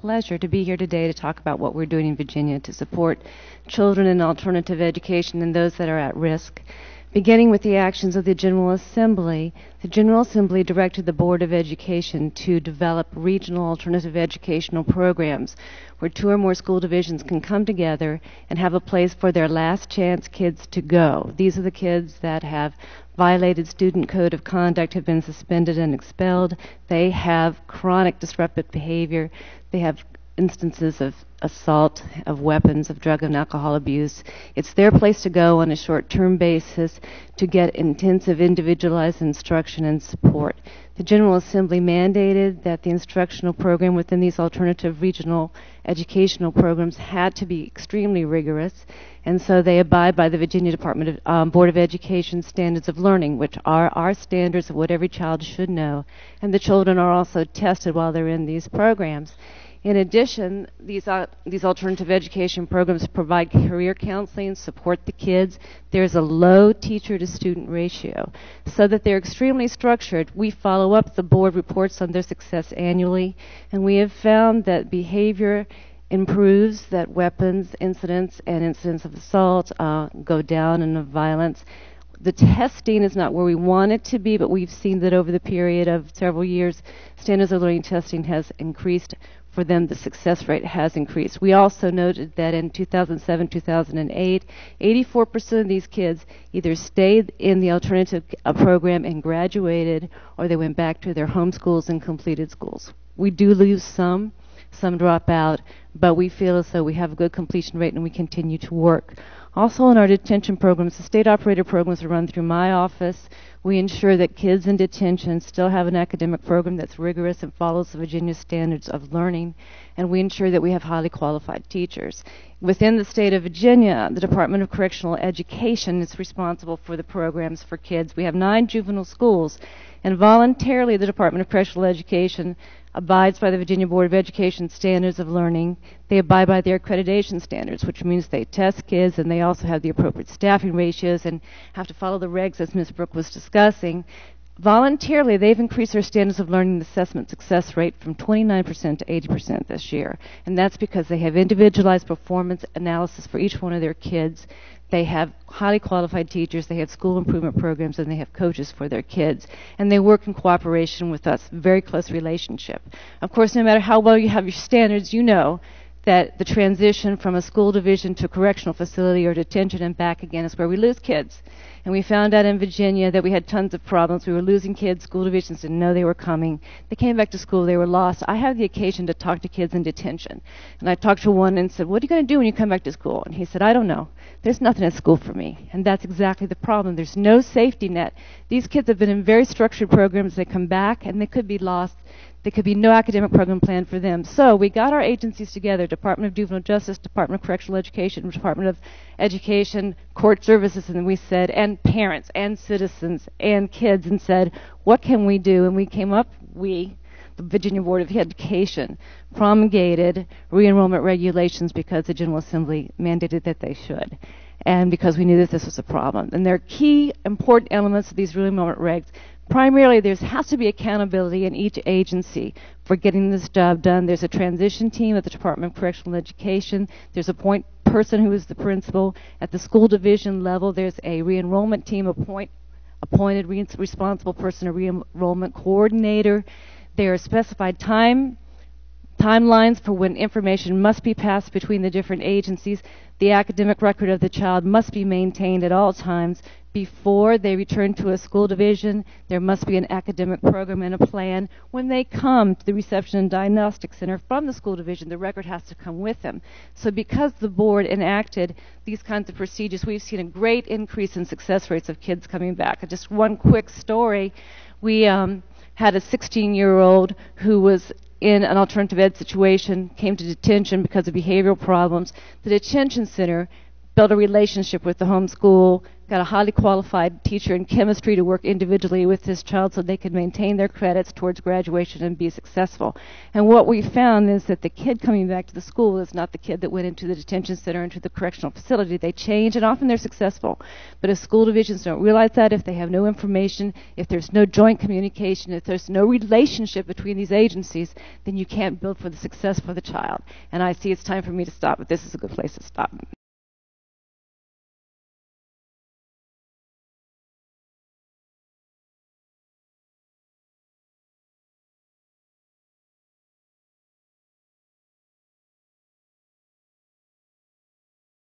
pleasure to be here today to talk about what we're doing in Virginia to support children in alternative education and those that are at risk. Beginning with the actions of the General Assembly directed the Board of Education to develop regional alternative educational programs where 2 or more school divisions can come together and have a place for their last chance kids to go. These are the kids that have violated student code of conduct, have been suspended and expelled. They have chronic disruptive behavior. They have instances of assault, of weapons, of drug and alcohol abuse. It's their place to go on a short-term basis to get intensive individualized instruction and support. The General Assembly mandated that the instructional program within these alternative regional educational programs had to be extremely rigorous, and so they abide by the Virginia Department of Board of Education standards of learning, which are our standards of what every child should know, and the children are also tested while they're in these programs. In addition, these alternative education programs provide career counseling, support the kids. There's a low teacher-to-student ratio, so that they're extremely structured. We follow up the board reports on their success annually, and we have found that behavior improves, that weapons incidents and incidents of assault go down and of violence. The testing is not where we want it to be, but we've seen that over the period of several years, standards of learning testing has increased. For them, the success rate has increased. We also noted that in 2007, 2008, 84% of these kids either stayed in the alternative program and graduated, or they went back to their home schools and completed schools. We do lose some drop out, but we feel as though we have a good completion rate and we continue to work. Also in our detention programs, the state-operated programs are run through my office. We ensure that kids in detention still have an academic program that's rigorous and follows the Virginia standards of learning, and we ensure that we have highly qualified teachers. Within the state of Virginia, the Department of Correctional Education is responsible for the programs for kids. We have 9 juvenile schools, and voluntarily the Department of Correctional Education abides by the Virginia Board of Education standards of learning. They abide by their accreditation standards, which means they test kids and they also have the appropriate staffing ratios and have to follow the regs, as Ms. Brooke was discussing. Voluntarily, they've increased their standards of learning assessment success rate from 29% to 80% this year. And that's because they have individualized performance analysis for each one of their kids. They have highly qualified teachers, they have school improvement programs, and they have coaches for their kids. And they work in cooperation with us, very close relationship. Of course, no matter how well you have your standards, you know that the transition from a school division to a correctional facility or detention and back again is where we lose kids. And we found out in Virginia that we had tons of problems. We were losing kids. School divisions didn't know they were coming. They came back to school. They were lost. I had the occasion to talk to kids in detention. And I talked to one and said, "What are you going to do when you come back to school?" And he said, "I don't know. There's nothing at school for me." And that's exactly the problem. There's no safety net. These kids have been in very structured programs. They come back and they could be lost. There could be no academic program planned for them. So we got our agencies together, Department of Juvenile Justice, Department of Correctional Education, Department of Education, Court Services, and we said, and parents and citizens and kids, and said, what can we do? And we came up, the Virginia Board of Education, promulgated re-enrollment regulations because the General Assembly mandated that they should, and because we knew that this was a problem. And there are key important elements of these re-enrollment regs. Primarily, there has to be accountability in each agency for getting this job done. There's a transition team at the Department of Correctional Education. There's a point person who is the principal. At the school division level, there's a re-enrollment team appointed responsible person, a re-enrollment coordinator. There are specified timelines for when information must be passed between the different agencies. The academic record of the child must be maintained at all times. Before they return to a school division, there must be an academic program and a plan. When they come to the reception and diagnostic center from the school division, the record has to come with them. So because the board enacted these kinds of procedures, we've seen a great increase in success rates of kids coming back. Just one quick story. We had a 16-year-old who was in an alternative ed situation, came to detention because of behavioral problems. The detention center built a relationship with the home school, got a highly qualified teacher in chemistry to work individually with this child so they could maintain their credits towards graduation and be successful. And what we found is that the kid coming back to the school is not the kid that went into the detention center, into the correctional facility. They change, and often they're successful. But if school divisions don't realize that, if they have no information, if there's no joint communication, if there's no relationship between these agencies, then you can't build for the success for the child. And I see it's time for me to stop, but this is a good place to stop.